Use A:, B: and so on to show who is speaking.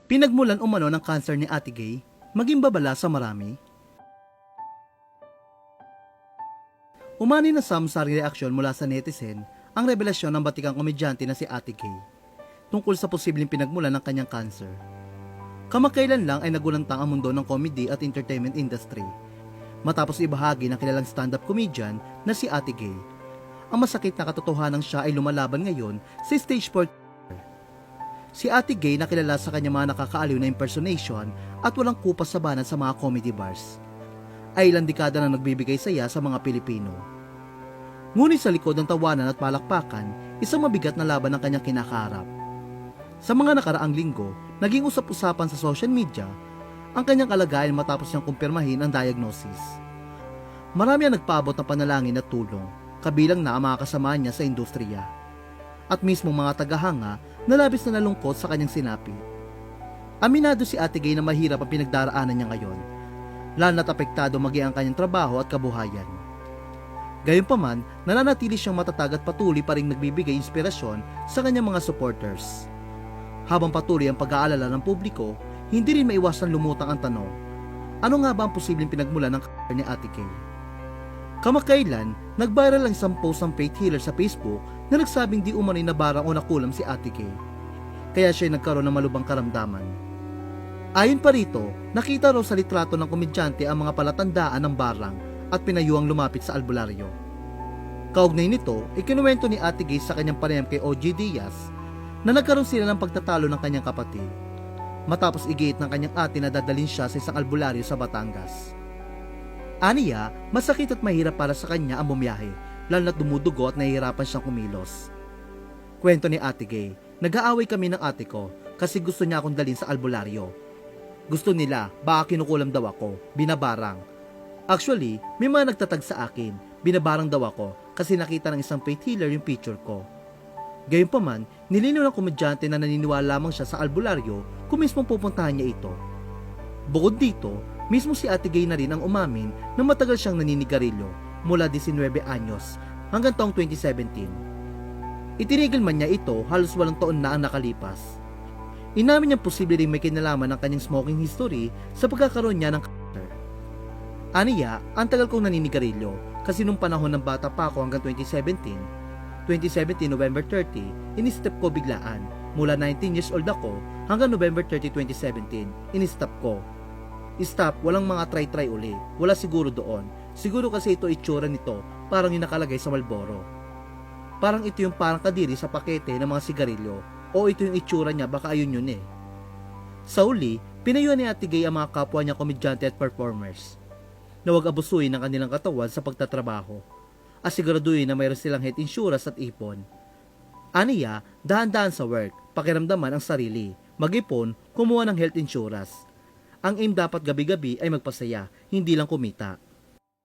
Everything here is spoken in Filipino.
A: Pinagmulan umano ng cancer ni Ate Gay, maging babala sa marami. Umani na samsaring reaksyon mula sa netizen ang revelasyon ng batikang komedyante na si Ate Gay tungkol sa posibleng pinagmulan ng kanyang cancer. Kamakailan lang ay nagulantang ang mundo ng comedy at entertainment industry matapos ibahagi ng kilalang stand-up comedian na si Ate Gay. Ang masakit na katotohanan siya ay lumalaban ngayon sa stage 4. Si Ate Gay na kilala sa kanyang mga nakakaaliw na impersonation at walang kupas sa banan sa mga comedy bars, ay ilang dekada na nagbibigay saya sa mga Pilipino. Ngunit sa likod ng tawanan at palakpakan, isang mabigat na laban ang kanyang kinakaharap. Sa mga nakaraang linggo, naging usap-usapan sa social media ang kanyang kalagayan matapos niyang kumpirmahin ang diagnosis. Marami ang nagpaabot ng panalangin at tulong, kabilang na ang mga kasama niya sa industriya. At mismong mga tagahanga na labis na nalungkot sa kanyang sinapi. Aminado si Ate Gay na mahirap ang pinagdaraanan niya ngayon, lalo na't apektado maging ang kanyang trabaho at kabuhayan. Gayunpaman, nananatili siyang matatag at patuloy pa ring nagbibigay inspirasyon sa kanyang mga supporters. Habang patuloy ang pag-aalala ng publiko, hindi rin maiwasan lumutang ang tanong, ano nga ba ang posibleng pinagmulan ng cancer ni Ate Gay? Kamakailan, nag-viral ang isang post ng faith healer sa Facebook na nagsabing di umano'y nabarang o nakulam si Ate Gay, kaya siya ay nagkaroon ng malubhang karamdaman. Ayon pa rito, nakita raw sa litrato ng komedyante ang mga palatandaan ng barang at pinayuhang lumapit sa albularyo. Kaugnay nito, ikinuwento ni Ate Gay sa kanyang panayam kay OG Diaz na nagkaroon sila ng pagtatalo ng kanyang kapatid matapos igiit ng kanyang ate na dadalhin siya sa isang albularyo sa Batangas. Aniya, masakit at mahirap para sa kanya ang bumiyahe, lalo na't dumudugo at nahihirapan siyang kumilos. Kwento ni Ate Gay, nag-aaway kami ng ate ko kasi gusto niya akong dalhin sa albularyo. Gusto nila, baka kinukulam daw ako, binabarang. Actually, may mga nagtatag sa akin, binabarang daw ako kasi nakita ng isang faith healer yung picture ko. Gayunpaman, nilinaw ng komedyante na naniniwala lamang siya sa albularyo kung mismo pupuntahan niya ito. Bukod dito, mismo si Ate Gay na rin ang umamin na matagal siyang naninigarilyo mula 19 anyos hanggang taong 2017. Itinigil man niya ito halos 8 taon na ang nakalipas. Inamin niyang posible rin may kinalaman ng kanyang smoking history sa pagkakaroon niya ng cancer. Aniya, ang tagal kong naninigarilyo kasi nung panahon ng bata pa ako hanggang 2017 November 30, in-stop ko biglaan. Mula 19 years old ako hanggang November 30, 2017, in-stop ko. Stop, walang mga try-try uli. Wala siguro doon. Siguro kasi ito itsura nito, parang yung nakalagay sa Marlboro. Parang ito yung parang kadiri sa pakete ng mga sigarilyo. O ito yung itsura niya, baka ayun yun eh. Sa uli, pinayuhan ni Ate Gay ang mga kapwa niya komedyante at performers na huwag abusuin ang kanilang katawan sa pagtatrabaho. Asiguraduhin na mayroon silang health insurance at ipon. Aniya, dahan-dahan sa work, pakiramdaman ang sarili, mag-ipon, kumuha ng health insurance. Ang aim dapat gabi-gabi ay magpasaya, hindi lang kumita.